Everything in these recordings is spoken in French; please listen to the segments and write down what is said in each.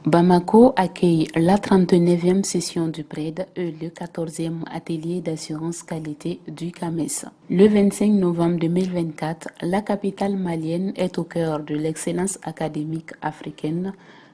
Bamako accueille la 39e session du PRED et le 14e atelier d'assurance qualité du CAMES. Le 25 novembre 2024, la capitale malienne est au cœur de l'excellence académique africaine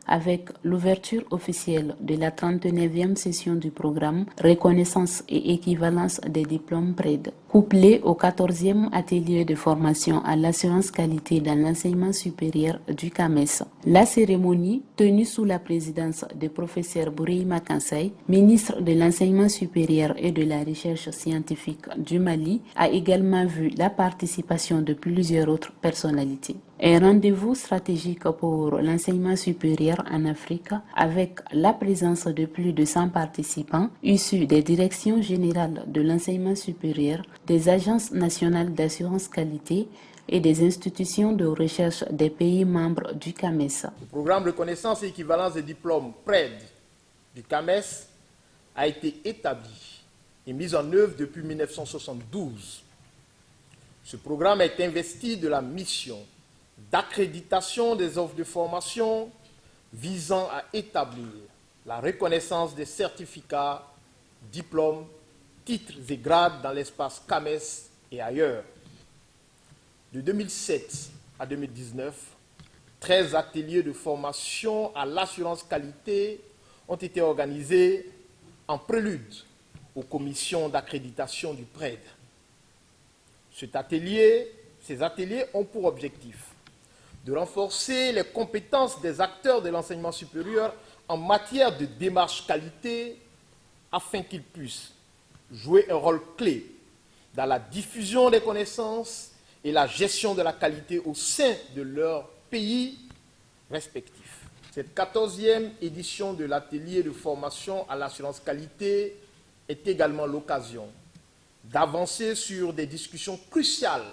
avec l'ouverture officielle de la 39e session du programme Reconnaissance et équivalence des diplômes PRED, couplée au 14e atelier de formation à l'assurance qualité dans l'enseignement supérieur du CAMES. La cérémonie, tenue sous la présidence du professeur Bourima Kansai, ministre de l'enseignement supérieur et de la recherche scientifique du Mali, a également vu la participation de plusieurs autres personnalités. Un rendez-vous stratégique pour l'enseignement supérieur en Afrique avec la présence de plus de 100 participants issus des directions générales de l'enseignement supérieur, des agences nationales d'assurance qualité et des institutions de recherche des pays membres du CAMES. Le programme Reconnaissance et équivalence des diplômes PRED du CAMES a été établi et mis en œuvre depuis 1972. Ce programme est investi de la mission d'accréditation des offres de formation visant à établir la reconnaissance des certificats, diplômes, titres et grades dans l'espace CAMES et ailleurs. De 2007 à 2019, 13 ateliers de formation à l'assurance qualité ont été organisés en prélude aux commissions d'accréditation du PRED. Ces ateliers ont pour objectif de renforcer les compétences des acteurs de l'enseignement supérieur en matière de démarche qualité afin qu'ils puissent jouer un rôle clé dans la diffusion des connaissances et la gestion de la qualité au sein de leurs pays respectifs. Cette 14e édition de l'atelier de formation à l'assurance qualité est également l'occasion d'avancer sur des discussions cruciales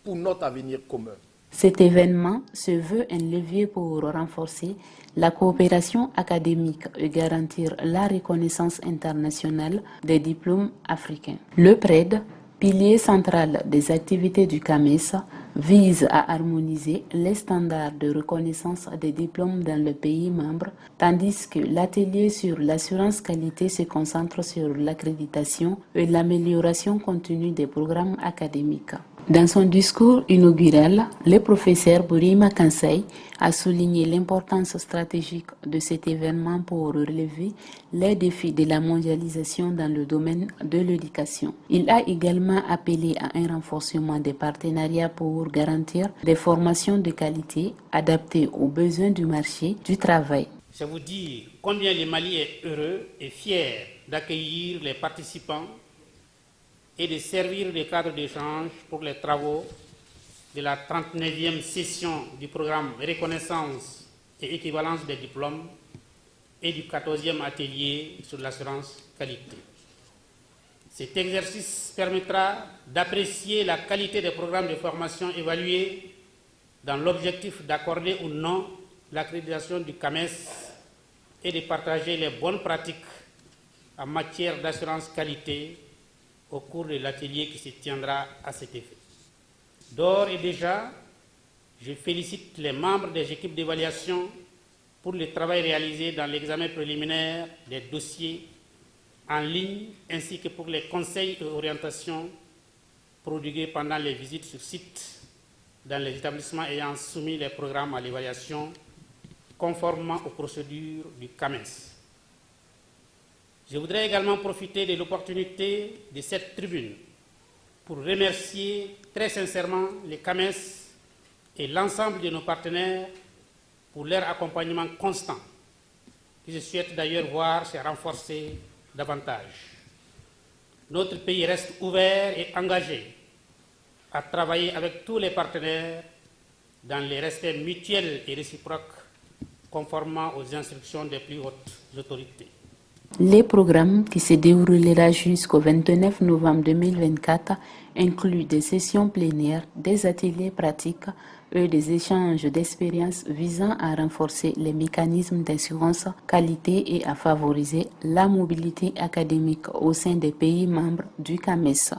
pour notre avenir commun. Cet événement se veut un levier pour renforcer la coopération académique et garantir la reconnaissance internationale des diplômes africains. Le PRED, pilier central des activités du CAMES, vise à harmoniser les standards de reconnaissance des diplômes dans le pays membre, tandis que l'atelier sur l'assurance qualité se concentre sur l'accréditation et l'amélioration continue des programmes académiques. Dans son discours inaugural, le professeur Bourima Kansai a souligné l'importance stratégique de cet événement pour relever les défis de la mondialisation dans le domaine de l'éducation. Il a également appelé à un renforcement des partenariats pour garantir des formations de qualité adaptées aux besoins du marché du travail. Je vous dis combien le Mali est heureux et fier d'accueillir les participants et de servir de cadre d'échange pour les travaux de la 39e session du programme Reconnaissance et équivalence des diplômes et du 14e atelier sur l'assurance qualité. Cet exercice permettra d'apprécier la qualité des programmes de formation évalués dans l'objectif d'accorder ou non l'accréditation du CAMES et de partager les bonnes pratiques en matière d'assurance qualité au cours de l'atelier qui se tiendra à cet effet. D'ores et déjà, je félicite les membres des équipes d'évaluation pour le travail réalisé dans l'examen préliminaire des dossiers en ligne ainsi que pour les conseils et orientations prodigués pendant les visites sur site dans les établissements ayant soumis les programmes à l'évaluation conformément aux procédures du CAMES. Je voudrais également profiter de l'opportunité de cette tribune pour remercier très sincèrement les CAMES et l'ensemble de nos partenaires pour leur accompagnement constant, que je souhaite d'ailleurs voir se renforcer davantage. Notre pays reste ouvert et engagé à travailler avec tous les partenaires dans le respect mutuel et réciproque conformément aux instructions des plus hautes autorités. Les programmes qui se déroulera jusqu'au 29 novembre 2024 incluent des sessions plénières, des ateliers pratiques et des échanges d'expériences visant à renforcer les mécanismes d'assurance qualité et à favoriser la mobilité académique au sein des pays membres du CAMES.